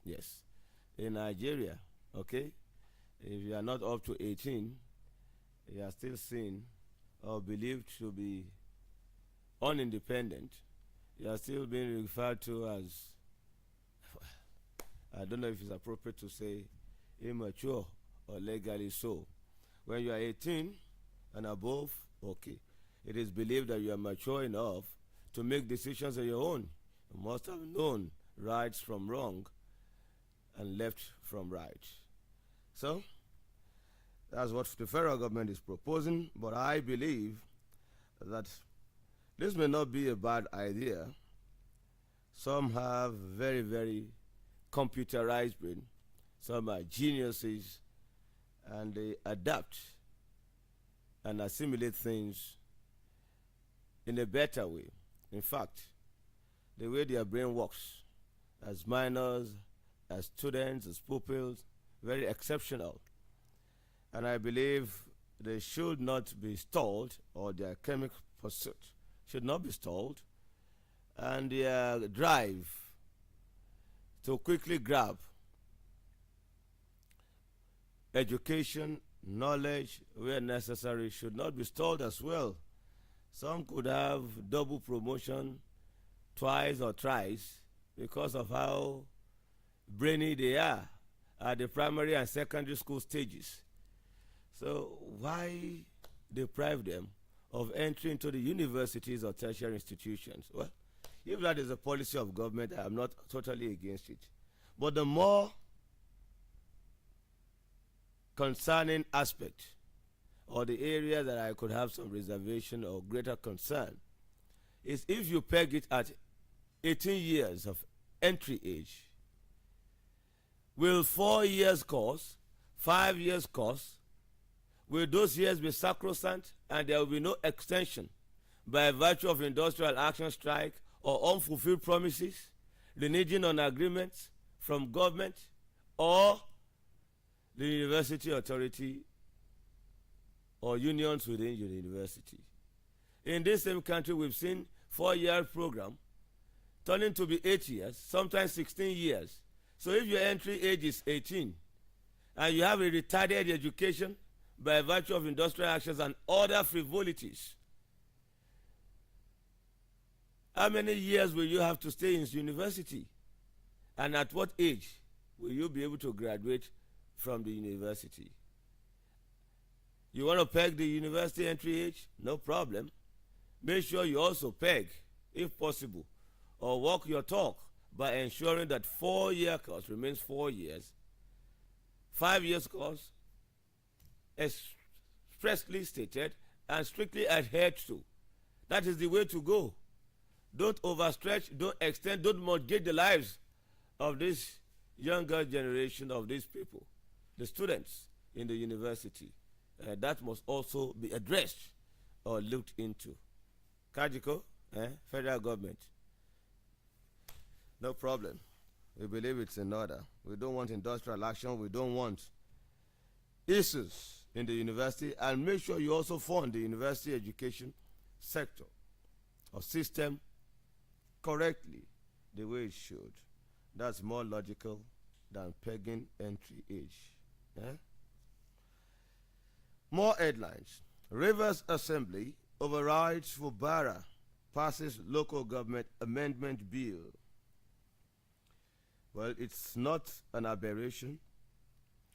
Yes. In Nigeria, okay, if you are not up to 18, you are still seen or believed to be unindependent. You are still being referred to as, I don't know if it's appropriate to say immature or legally so. When you are 18 and above, okay, it is believed that you are mature enough to make decisions on your own. You must have known rights from wrong and left from right. So, that's what the federal government is proposing, but I believe that this may not be a bad idea. Some have very, very computerized brain. Some are geniuses, and they adapt and assimilate things in a better way. In fact, the way their brain works as minors, as students, as pupils, very exceptional. And I believe they should not be stalled, or their academic pursuit should not be stalled, and their drive to quickly grab education, knowledge, where necessary, should not be stalled as well. Some could have double promotion twice or thrice because of how brainy they are at the primary and secondary school stages. So why deprive them of entry into the universities or tertiary institutions? Well, if that is a policy of government, I am not totally against it. But the more concerning aspect, or the area that I could have some reservation or greater concern, is if you peg it at 18 years of entry age, will 4 years course, 5 years course, will those years be sacrosanct and there will be no extension by virtue of industrial action strike or unfulfilled promises, reneging on agreements from government or the university authority or unions within your university? In this same country, we've seen 4-year program turning to be 8 years, sometimes 16 years. So if your entry age is 18 and you have a retarded education by virtue of industrial actions and other frivolities, how many years will you have to stay in university? And at what age will you be able to graduate from the university? You want to peg the university entry age? No problem. Make sure you also peg, if possible, or walk your talk by ensuring that 4-year course remains 4 years, 5 years course expressly stated and strictly adhered to. That is the way to go. Don't overstretch, don't extend, don't mortgage the lives of this younger generation of these people, the students in the university. That must also be addressed or looked into. Kajiko, federal government, no problem. We believe it's in order. We don't want industrial action. We don't want issues in the university. And make sure you also fund the university education sector or system correctly, the way it should. That's more logical than pegging entry age. More headlines. Rivers Assembly overrides Fubara, passes local government amendment bill. Well, it's not an aberration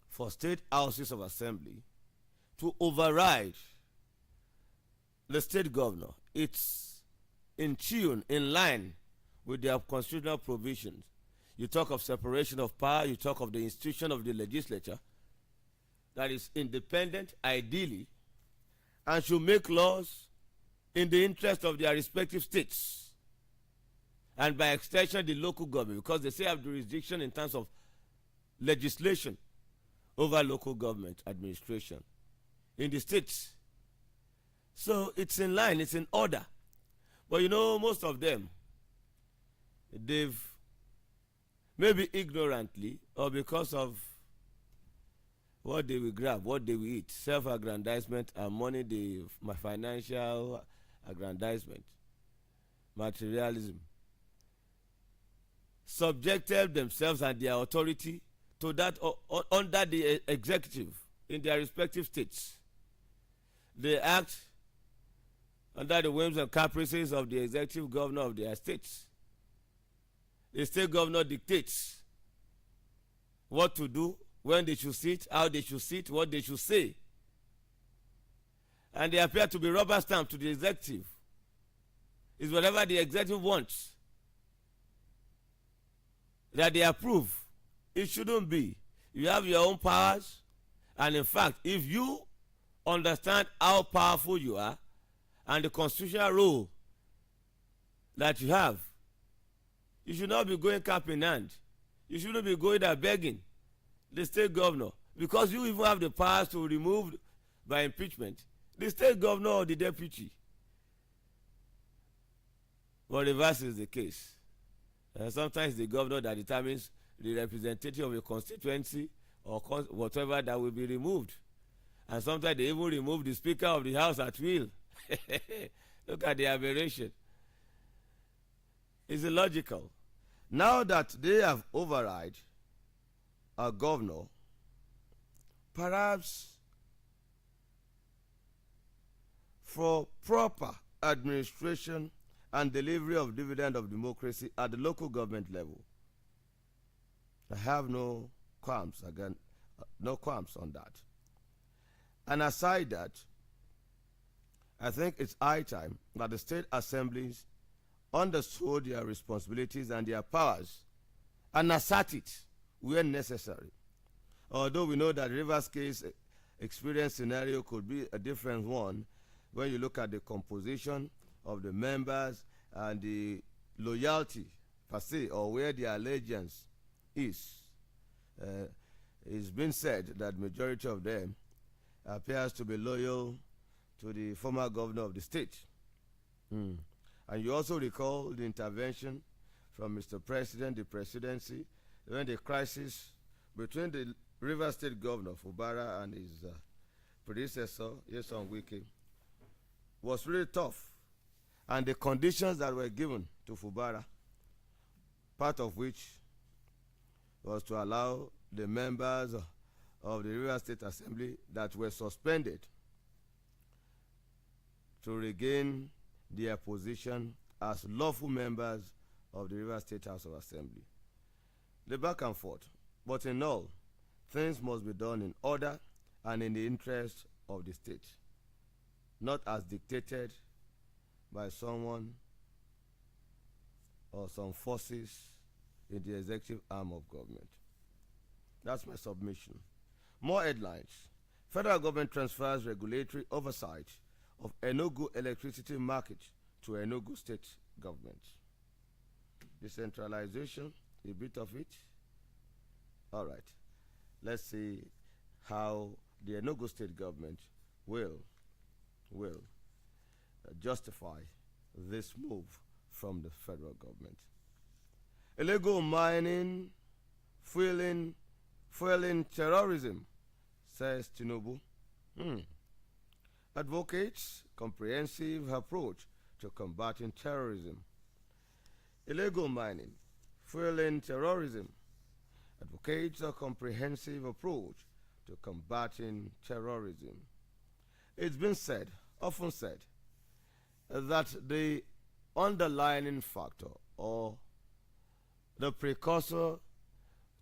for state houses of assembly to override the state governor. It's in tune, in line with their constitutional provisions. You talk of separation of power, you talk of the institution of the legislature that is independent, ideally, and should make laws in the interest of their respective states, and by extension the local government, because they say have jurisdiction in terms of legislation over local government administration in the states. So it's in line, it's in order. But you know, most of them, they've maybe ignorantly or because of what they will grab, what they will eat, self-aggrandizement and money, my financial aggrandizement, materialism. subjected themselves and their authority to that under the executive in their respective states. They act under the whims and caprices of the executive governor of their states. The state governor dictates what to do, when they should sit, how they should sit, what they should say. And they appear to be rubber stamped to the executive. It's whatever the executive wants that they approve. It shouldn't be. You have your own powers, and in fact, if you understand how powerful you are and the constitutional role that you have, you should not be going cap in hand. You shouldn't be going there begging the state governor, because you even have the powers to remove by impeachment the state governor or the deputy. But reverse is the case. Sometimes the governor that determines the representative of a constituency or whatever that will be removed. And sometimes they even remove the Speaker of the House at will. Look at the aberration. It's illogical. Now that they have override a governor, perhaps for proper administration and delivery of dividend of democracy at the local government level, I have no qualms on that. And aside that, I think it's high time that the state assemblies understood their responsibilities and their powers and assert it where necessary. Although we know that Rivers case experience scenario could be a different one when you look at the composition of the members and the loyalty per se, or where the allegiance is. It's been said that majority of them appears to be loyal to the former governor of the state. And you also recall the intervention from Mr. President, the presidency, when the crisis between the River State Governor Fubara and his predecessor, Nyesom Wike, was really tough. And the conditions that were given to Fubara, part of which was to allow the members of the River State Assembly that were suspended to regain their position as lawful members of the River State House of Assembly. The back and forth, but in all, things must be done in order and in the interest of the state, not as dictated by someone or some forces in the executive arm of government. That's my submission. More headlines. Federal government transfers regulatory oversight of Enugu electricity market to Enugu state government. Decentralization, a bit of it. All right. Let's see how the Enugu state government will justify this move from the federal government. Illegal mining, fueling terrorism, says Tinubu. Advocates comprehensive approach to combating terrorism. Illegal mining, fueling terrorism. Advocates a comprehensive approach to combating terrorism. It's been said, often said, that the underlying factor or the precursor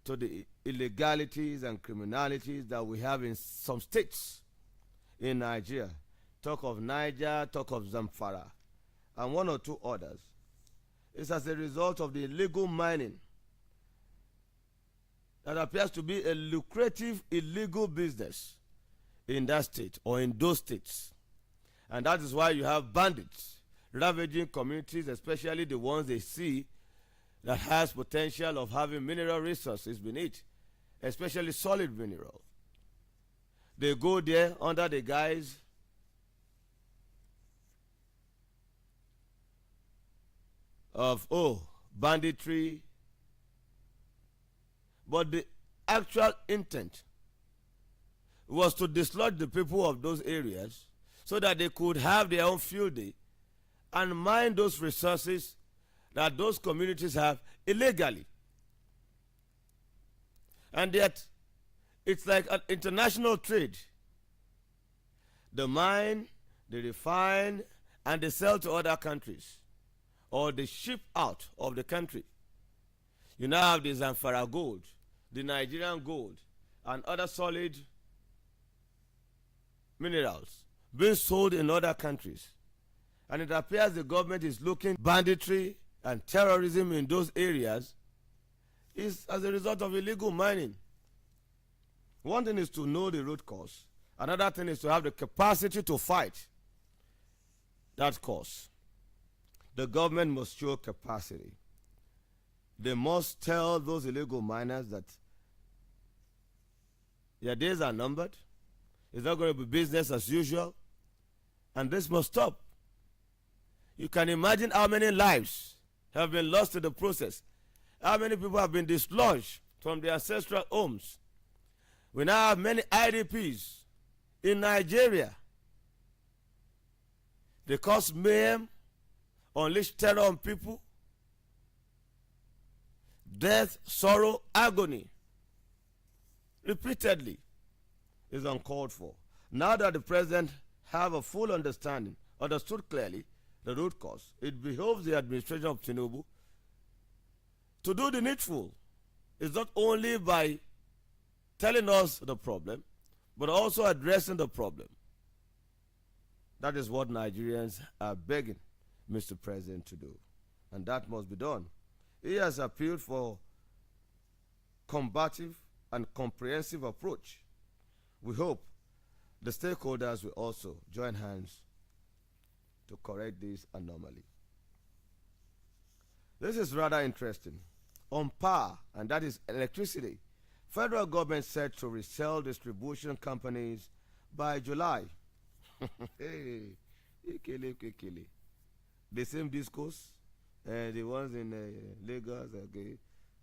to the illegalities and criminalities that we have in some states in Nigeria, talk of Niger, talk of Zamfara, and one or two others, is as a result of the illegal mining that appears to be a lucrative illegal business in that state or in those states. And that is why you have bandits ravaging communities, especially the ones they see that has potential of having mineral resources beneath, especially solid mineral. They go there under the guise of, banditry. But the actual intent was to dislodge the people of those areas so that they could have their own field day and mine those resources that those communities have illegally And yet, it's like an international trade. They mine, they refine, and they sell to other countries. Or they ship out of the country. You now have the Zamfara gold, the Nigerian gold, and other solid minerals being sold in other countries. And it appears the government is looking banditry and terrorism in those areas is as a result of illegal mining. One thing is to know the root cause. Another thing is to have the capacity to fight that cause. The government must show capacity. They must tell those illegal miners that their days are numbered. It's not going to be business as usual. And this must stop. You can imagine how many lives have been lost in the process. How many people have been dislodged from their ancestral homes. We now have many IDPs in Nigeria. They cause mayhem, unleash terror on people, death, sorrow, agony, repeatedly, is uncalled for. Now that the president have a full understanding, understood clearly the root cause, it behoves the administration of Tinubu to do the needful. It's not only by telling us the problem, but also addressing the problem. That is what Nigerians are begging Mr. President to do. And that must be done. He has appealed for combative and comprehensive approach. We hope the stakeholders will also join hands to correct this anomaly. This is rather interesting. On power, and that is electricity, federal government set to resell distribution companies by July. Hey, the same discourse, the ones in Lagos,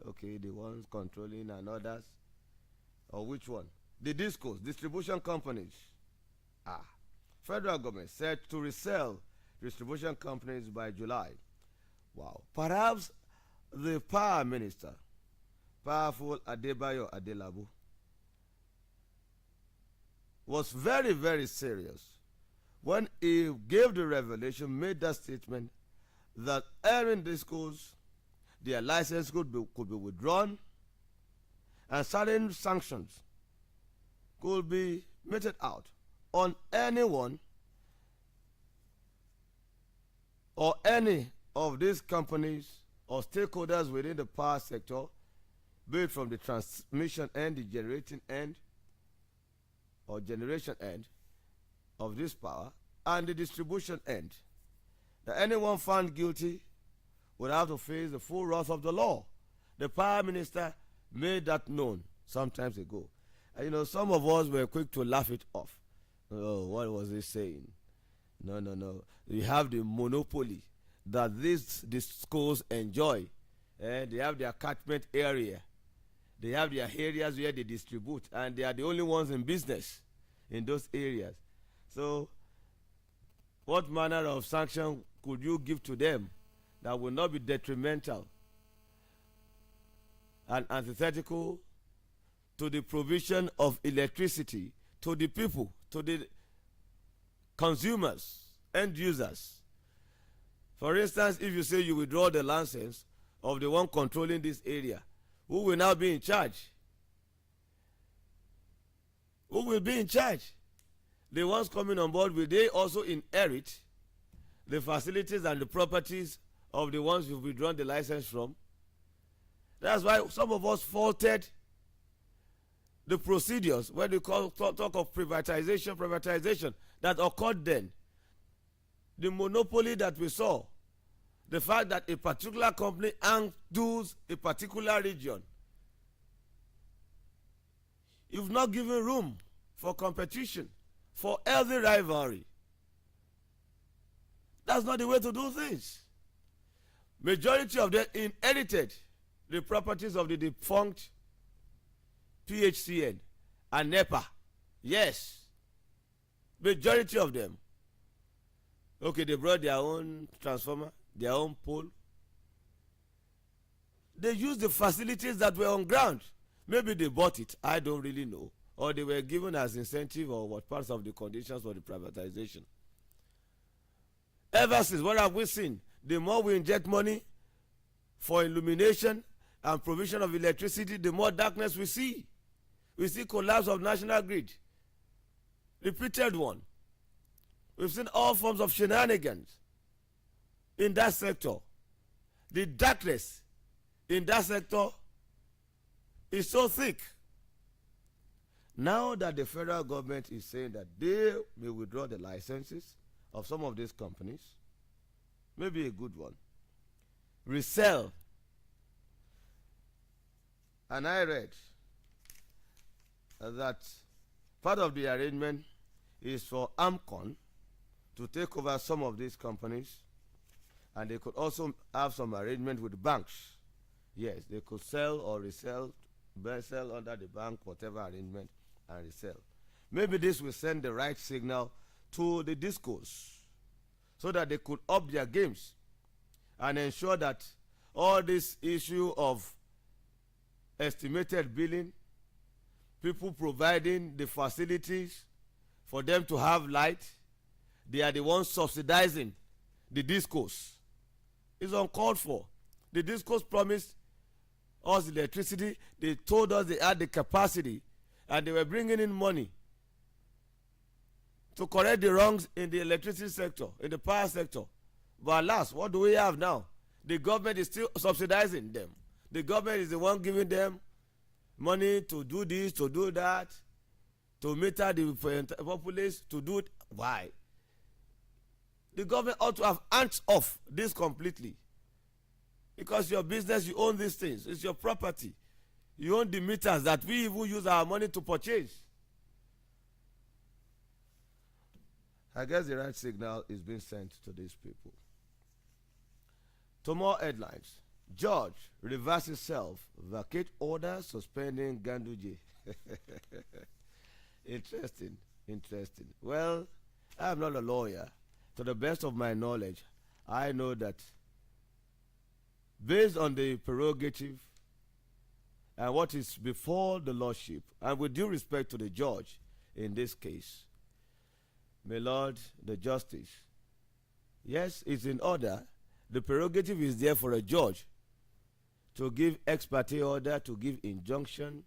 okay, the ones controlling and others, or which one? The discourse, distribution companies. Federal government set to resell distribution companies by July. Wow. Perhaps the power minister, powerful Adebayo Adelabu, was very, very serious when he gave the revelation, made that statement that airing discourse, their license could be withdrawn and certain sanctions could be meted out on anyone or any of these companies or stakeholders within the power sector, be it from the transmission end, the generating end, or generation end of this power, and the distribution end, that anyone found guilty would have to face the full wrath of the law. The power minister made that known some times ago. And you know, some of us were quick to laugh it off. Oh, what was he saying? No. You have the monopoly that these schools enjoy. They have their catchment area. They have their areas where they distribute, and they are the only ones in business in those areas. So, what manner of sanction could you give to them that will not be detrimental and antithetical to the provision of electricity to the people, to the consumers, end users? For instance, if you say you withdraw the license of the one controlling this area, who will now be in charge? Who will be in charge? The ones coming on board, will they also inherit the facilities and the properties of the ones you've withdrawn the license from? That's why some of us faulted the procedures when we talk of privatization that occurred then. The monopoly that we saw, the fact that a particular company handles a particular region. You've not given room for competition, for healthy rivalry. That's not the way to do things. Majority of them inherited the properties of the defunct PHCN and NEPA. Yes. Majority of them. Okay, they brought their own transformer, their own pole. They used the facilities that were on ground Maybe they bought it, I don't really know, or they were given as incentive or what parts of the conditions for the privatization. Ever since, what have we seen? The more we inject money for illumination and provision of electricity, the more darkness we see. We see collapse of national grid. Repeated one. We've seen all forms of shenanigans in that sector. The darkness in that sector is so thick. Now that the federal government is saying that they may withdraw the licenses of some of these companies, maybe a good one, resell. And I read that part of the arrangement is for AMCON to take over some of these companies, and they could also have some arrangement with banks. Yes, they could sell or resell, sell under the bank, whatever arrangement, and resell. Maybe this will send the right signal to the discos so that they could up their games and ensure that all this issue of estimated billing, people providing the facilities for them to have light, they are the ones subsidizing the discos. It's uncalled for. The discos promised us electricity. They told us they had the capacity and they were bringing in money to correct the wrongs in the electricity sector, in the power sector. But alas, what do we have now? The government is still subsidizing them. The government is the one giving them money to do this, to do that, to meter the populace, to do it. Why? The government ought to have hands off this completely. Because your business, you own these things. It's your property. You own the meters that we even use our money to purchase. I guess the right signal is being sent to these people. To more headlines. Judge reverses self, vacate order suspending Ganduje. Interesting. Well, I am not a lawyer. To the best of my knowledge, I know that based on the prerogative and what is before the lordship, and with due respect to the judge in this case, my lord, the justice, yes, it's in order. The prerogative is there for a judge to give ex parte order, to give injunction,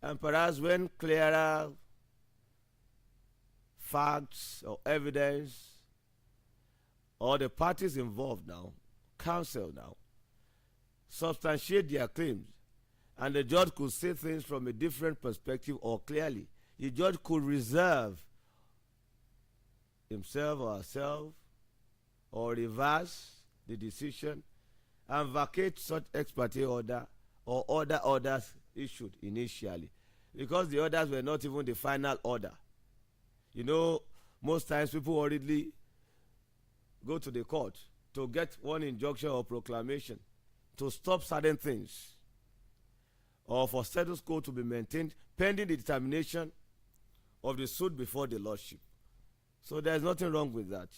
and perhaps when clearer facts or evidence or the parties involved now, counsel now, substantiate their claims, and the judge could say things from a different perspective or clearly, the judge could reserve himself or herself or reverse the decision and vacate such ex parte order or orders issued initially, because the orders were not even the final order. You know, most times people hurriedly go to the court to get one injunction or proclamation to stop certain things or for status quo to be maintained pending the determination of the suit before the lordship. So there's nothing wrong with that.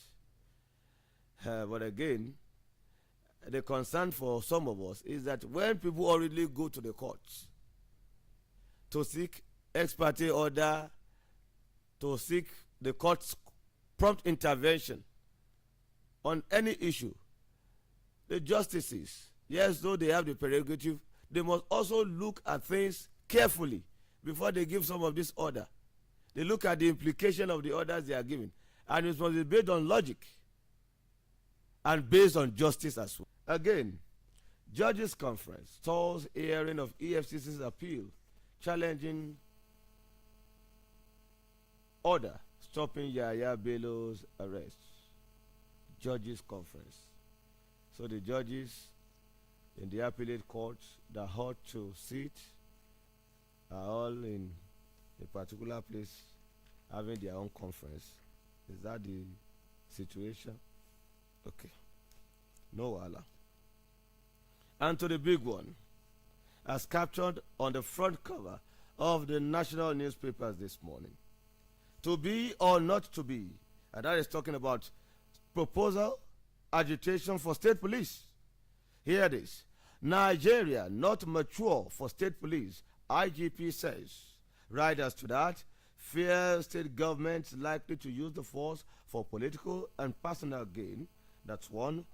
But again, the concern for some of us is that when people already go to the courts to seek ex parte order, to seek the court's prompt intervention on any issue, the justices, yes, though they have the prerogative, they must also look at things carefully before they give some of this order. They look at the implication of the orders they are giving, and it must be based on logic and based on justice as well. Again, Judges Conference stalls hearing of EFCC's appeal challenging order stopping Yahya Bello's arrest. Judges Conference. So the judges in the appellate courts that ought to sit are all in a particular place having their own conference. Is that the situation? Okay. No wahala. And to the big one, as captured on the front cover of the national newspapers this morning. To be or not to be, and that is talking about proposal, agitation for state police. Here it is. Nigeria not mature for state police, IGP says. Riders to that fear state governments likely to use the force for political and personal gain. That's one.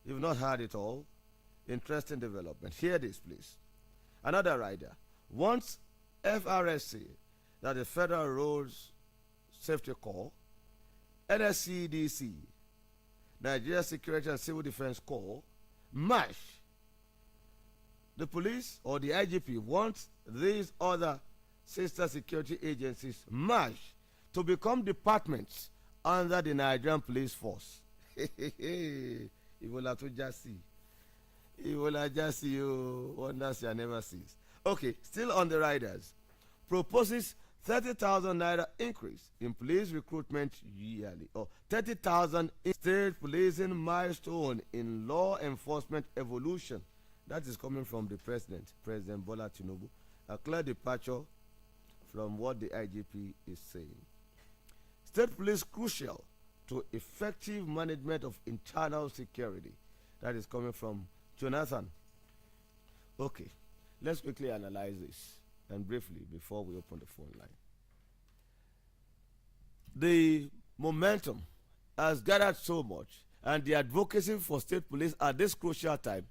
You've not heard it all. Interesting development. Hear this, please. Another rider wants FRSC, that is Federal Roads Safety Corps, NSCDC, Nigeria Security and Civil Defense Corps, MASH. The police or the IGP wants these other sister security agencies, MASH, to become departments under the Nigerian police force. Iwola to just see. Iwola just see you. Wonders you never sees. Okay, still on the riders. Proposes 30,000 naira increase in police recruitment yearly. Or 30,000 state policing milestone in law enforcement evolution. That is coming from the president, President Bola Tinubu. A clear departure from what the IGP is saying. State police crucial to effective management of internal security. That is coming from Jonathan. Okay, let's quickly analyze this and briefly before we open the phone line. The momentum has gathered so much, and the advocacy for state police at this crucial time,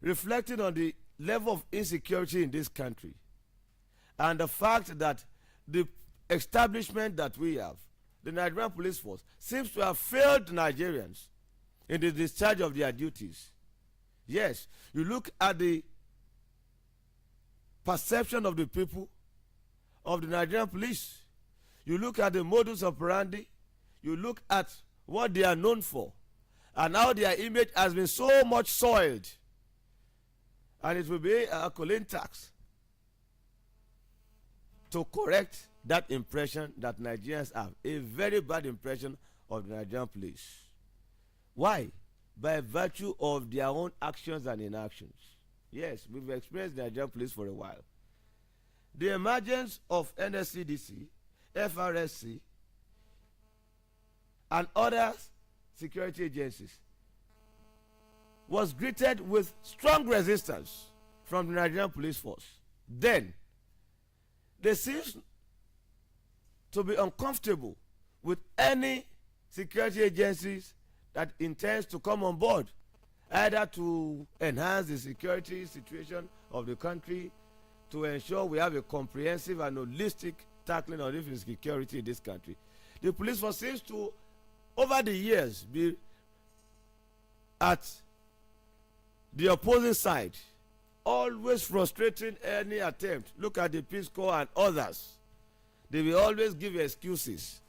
reflecting on the level of insecurity in this country and the fact that the establishment that we have, the Nigerian police force, seems to have failed Nigerians in the discharge of their duties. Yes, you look at the perception of the people of the Nigerian police, you look at the modus operandi, you look at what they are known for, and how their image has been so much soiled. And it will be a Colin tax to correct that impression that Nigerians have, a very bad impression of the Nigerian police. Why? By virtue of their own actions and inactions. Yes, we've experienced the Nigerian police for a while. The emergence of NSCDC, FRSC, and other security agencies was greeted with strong resistance from the Nigerian police force. Then, they seem to be uncomfortable with any security agencies that intends to come on board, either to enhance the security situation of the country, to ensure we have a comprehensive and holistic tackling of security in this country. The police force seems to, over the years, be at the opposing side, always frustrating any attempt. Look at the Peace Corps and others. They will always give excuses.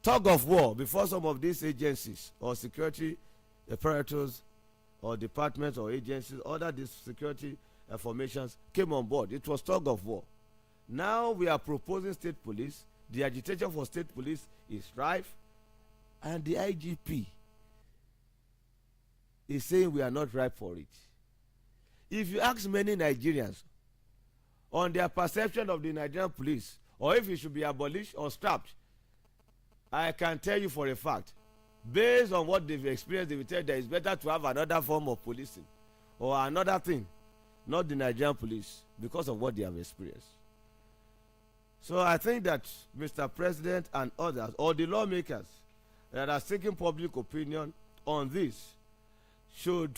Tug of war before some of these agencies or security apparatus or departments or agencies, other these security formations came on board. It was tug of war. Now we are proposing state police. The agitation for state police is rife, and the IGP is saying we are not ripe for it. If you ask many Nigerians on their perception of the Nigerian police, or if it should be abolished or scrapped, I can tell you for a fact, based on what they've experienced, they will tell you that it's better to have another form of policing or another thing, not the Nigerian police, because of what they have experienced. So I think that Mr. President and others, or the lawmakers that are seeking public opinion on this, should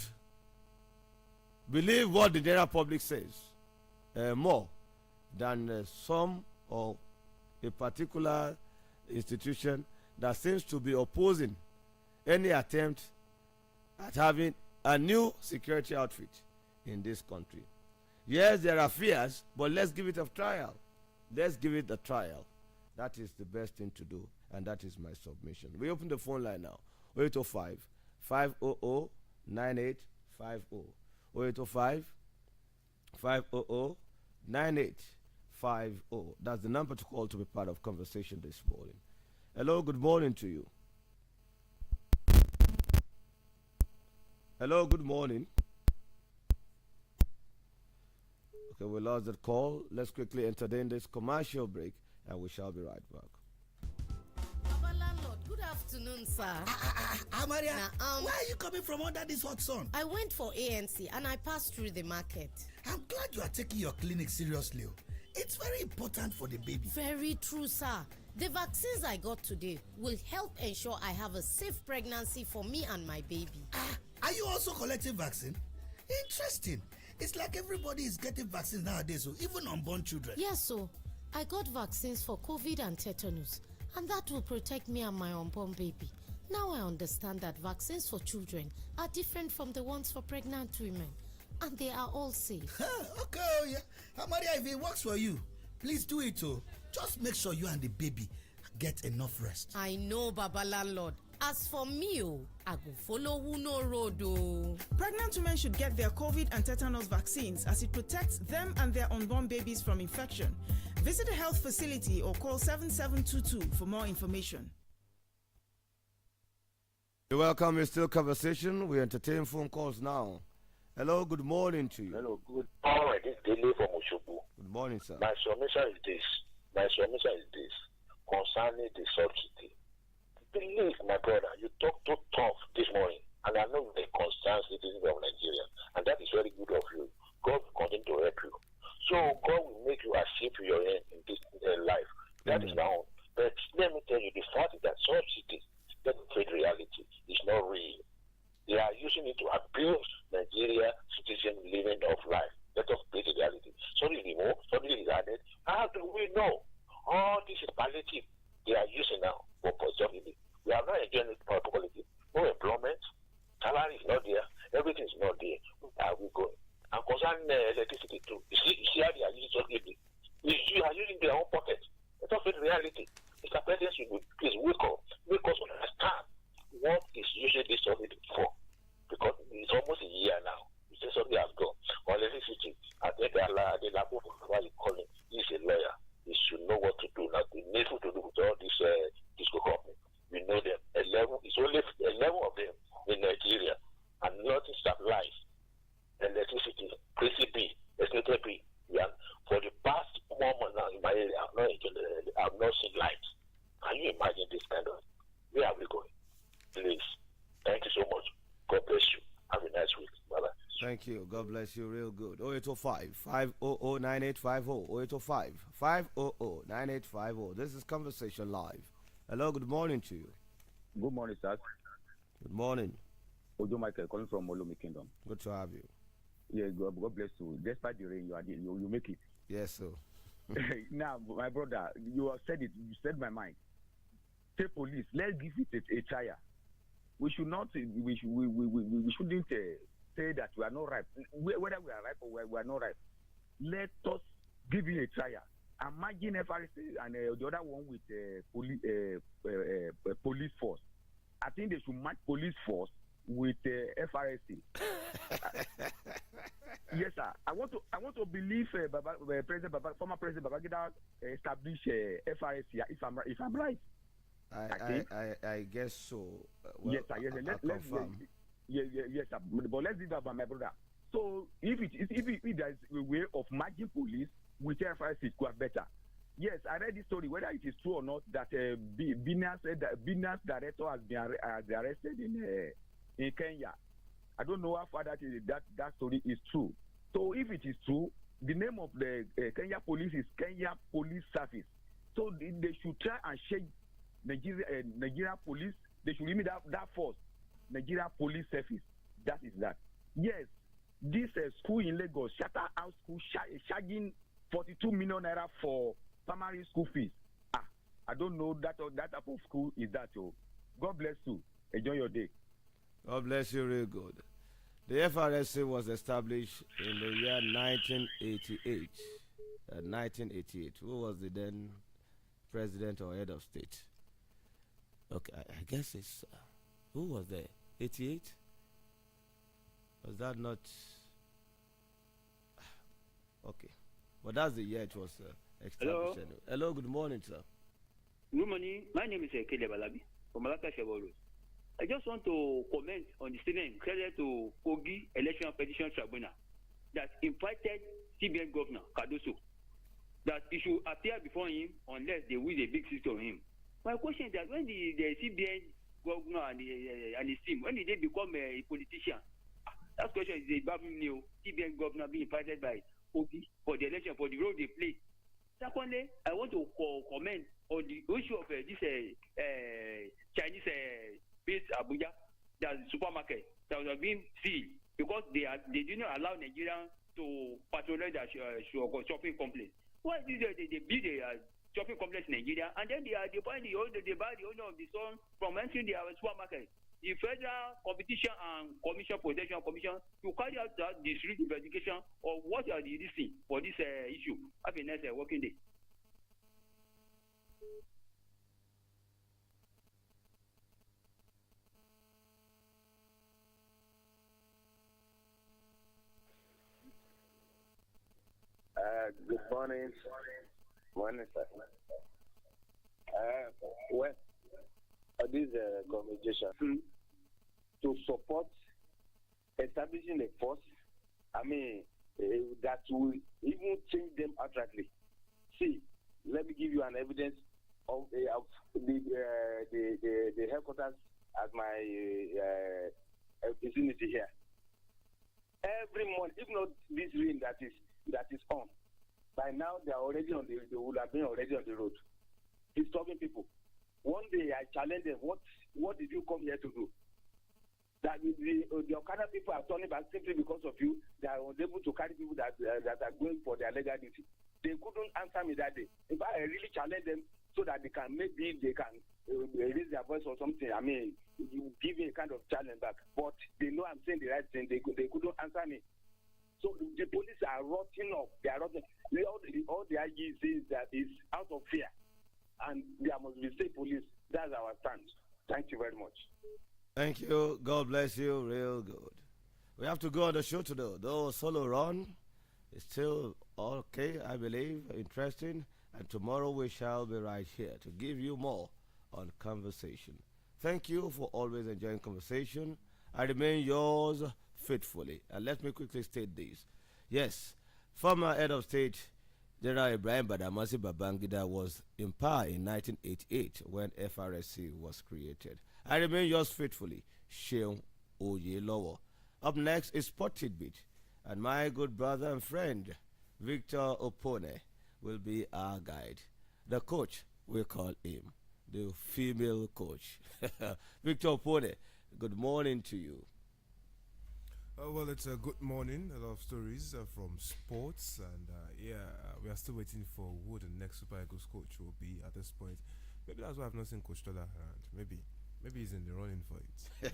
believe what the general public says more than some or a particular institution that seems to be opposing any attempt at having a new security outfit in this country. Yes, there are fears, but let's give it a trial. Let's give it a trial. That is the best thing to do, and that is my submission. We open the phone line now. 0805 500 9850. 0805 500 9850. That's the number to call to be part of conversation this morning. Hello, good morning to you. Hello, good morning. Okay, we lost that call. Let's quickly entertain this commercial break, and we shall be right back. Good afternoon, sir. Maria, Now, why are you coming from under this hot sun? I went for ANC and I passed through the market. I'm glad you are taking your clinic seriously. It's very important for the baby. Very true, sir. The vaccines I got today will help ensure I have a safe pregnancy for me and my baby. Are you also collecting vaccine? Interesting. It's like everybody is getting vaccines nowadays, so even unborn children. Yes, so I got vaccines for COVID and tetanus, and that will protect me and my unborn baby. Now I understand that vaccines for children are different from the ones for pregnant women, and they are all safe. Okay, yeah. Maria, if it works for you, please do it. Just make sure you and the baby get enough rest. I know, Baba Landlord. As for me, I go follow who no road. Pregnant women should get their COVID and tetanus vaccines as it protects them and their unborn babies from infection. Visit a health facility or call 7722 for more information. You're welcome. It's still conversation. We entertain phone calls now. Hello, good morning to you. Hello, good morning. This is Dele from Oshobu. Good morning, sir. My submission is this. Concerning the subsidy. Please, my brother, you talk too tough this morning, and I know you're a concerned citizen of Nigeria, and that is very good of you. God will continue to help you. So God will make you achieve your end in this life. That is now. But let me tell you, the fact is that subsidy, that is reality, is not real. They are using it to abuse Nigeria citizen living of life. Let us face the reality. Something is removed, something is added. How do we know? All this is palliative. They are using now for subsidy. We are not enjoying it for quality. No employment, salary is not there, everything is not there. Where are we going? And concerning electricity too, you see how they are using subsidy. You are using their own pocket. Let us face reality. Mr. President should please wake up. Make us understand what is using this subsidy for. Because it's almost a year now. You say something has gone. On electricity, I think the Labo, what you call him, he's a lawyer. He should know what to do. Now, the needful to do with all this disco company. We know them. 11, it's only 11 of them in Nigeria, and nothing supplies electricity, PCB, SNTP. Yeah. For the past 1 month now in my area, I've not seen lights. Can you imagine this kind of? Where are we going? Please. Thank you so much. God bless you. Have a nice week. Bye-bye. Thank you. God bless you real good. 0805 500 9850. 0805 500 9850. This is Conversation Live. Hello, good morning to you. Good morning, sir. Good morning. Ojo Michael calling from Olumi Kingdom. Good to have you. Yeah, God bless you. Despite the rain, you make it. Yes, sir. Now, my brother, you have said it. You said my mind. Say police, let's give it a trial. We should not. We shouldn't say that we are not ripe. Whether we are ripe or we are not ripe. Let us give it a trial. Imagine FRC and the other one with police force. I think they should match police force with FRC. Yes, sir. I want to believe former President Babangida established FRC. If I'm right. I guess so. Well, yes, sir. Yes, yes, sir. But let's do that by my brother. So if there is a way of matching police with FRC, it could be better. Yes, I read this story, whether it is true or not, that Binance director has been arrested in Kenya. I don't know how far that story is true. So if it is true, the name of the Kenya police is Kenya Police Service. So they should try and change Nigeria police. They should limit that force, Nigeria Police Service. That is that. Yes, this school in Lagos, Charterhouse School, charging 42 million naira for primary school fees. I don't know that type of school is that. God bless you. Enjoy your day. God bless you real good. The FRSA was established in the year 1988. 1988. Who was the then president or head of state? Okay, I guess it's... who was there? 88? Was that not... okay. But that's the year it was established. Hello, good morning, sir. Good morning. My name is Kele Balabi from Malaka Chevrolet. I just want to comment on the statement credited to Kogi Election Petition Tribunal that invited CBN Governor Cardoso that he should appear before him unless they win a big seat on him. My question is that when the CBN governor and his team, when did they become a politician? That question is about new CBN governor being invited by Obi for the election, for the role they play. Secondly, I want to comment on the issue of this Chinese based Abuja, that supermarket that was being sealed because they did not allow Nigerians to patronize their shopping complex. Why did they build a shopping complex in Nigeria and then they buy the owner of the store from entering their supermarket? The Federal Competition and Commission Protection Commission to carry out that discreet investigation of what are the reasons for this issue. Have a nice working day. Good morning. Morning, sir. Well, this conversation to support establishing a force, that will even change them outrightly. See, let me give you an evidence of the headquarters at my vicinity here. Every month, if not this rain that is on, by now they are already they would have been already on the road, disturbing people. One day I challenged them, what did you come here to do? That the Okada people are turning back simply because of you. They are unable to carry people that are going for their legal duty. They couldn't answer me that day. In fact, I really challenged them so that they can raise their voice or something. You give me a kind of challenge back. But they know I'm saying the right thing. They couldn't answer me. So the police are rotting up. They are rotting. All the IG says that is out of fear. And there must be state police. That's our stand. Thank you very much. Thank you. God bless you. Real good. We have to go on the show today. Though solo run is still okay, I believe, interesting. And tomorrow we shall be right here to give you more on conversation. Thank you for always enjoying conversation. I remain yours faithfully. And let me quickly state this. Yes, former head of state General Ibrahim Badamasi Babangida was in power in 1988 when FRSC was created. I remain yours faithfully, Seun Oyelowo. Up next is Sport Tidbit, and my good brother and friend, Victor Opone, will be our guide. The coach, we call him the female coach. Victor Opone, good morning to you. Well, it's a good morning. A lot of stories from sports, and we are still waiting for who the next Super Eagles coach will be at this point. Maybe that's why I've not seen Coach Tola around. Maybe he's in the running for it.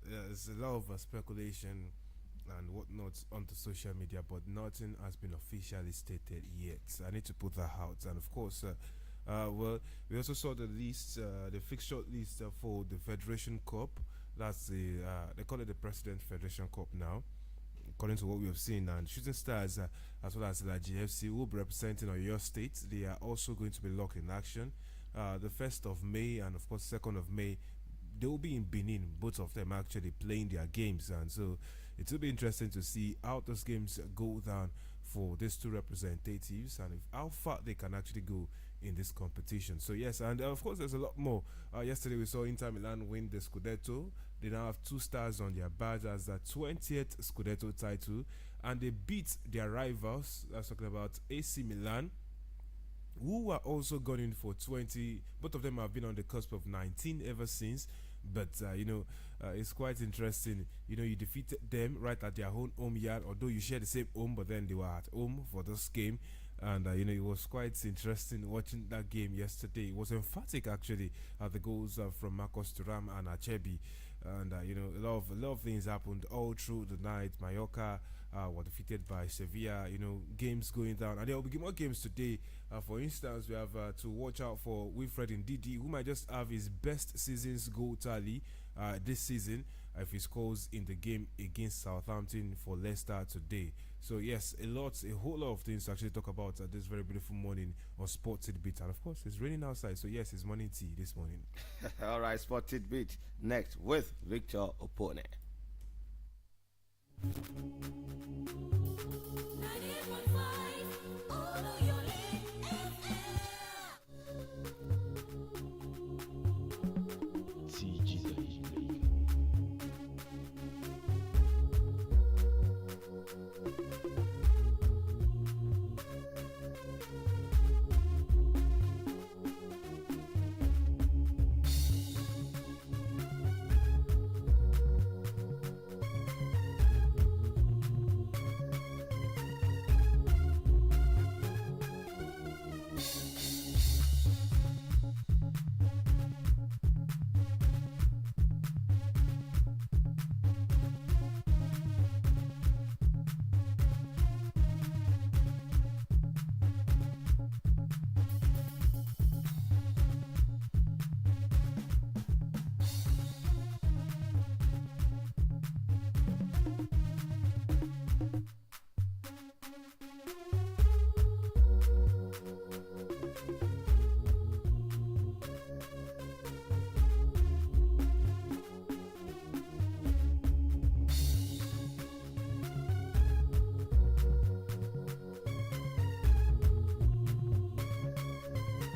There's a lot of speculation and whatnot onto social media, but nothing has been officially stated yet. I need to put that out. And of course, we also saw the list, the fixture list for the Federation Cup. That's they call it the President Federation Cup now, according to what we have seen. And Shooting Stars, as well as the GFC, will be representing your state. They are also going to be locked in action. The 1st of May and, of course, 2nd of May, they will be in Benin, both of them actually playing their games. And so it will be interesting to see how those games go down for these two representatives and how far they can actually go in this competition. So yes, and of course there's a lot more. Yesterday we saw Inter Milan win the Scudetto. They now have 2 stars on their badge as the 20th Scudetto title, and they beat their rivals. That's talking about AC Milan, who are also going for 20. Both of them have been on the cusp of 19 ever since. But it's quite interesting. You defeated them right at their own home yard, although you share the same home, but then they were at home for this game. And it was quite interesting watching that game yesterday. It was emphatic actually. The goals from Marcos Thuram and Achebi, and a lot of things happened all through the night. Mallorca were defeated by Sevilla. Games going down, and there will be more games today. For instance, we have to watch out for Wilfred Ndidi, who might just have his best season's goal tally this season if he scores in the game against Southampton for Leicester today. So yes, a whole lot of things to actually talk about this very beautiful morning on Sport Tidbit. And of course, it's raining outside, so yes, it's morning tea this morning. All right, Sport Tidbit next with Victor Opone.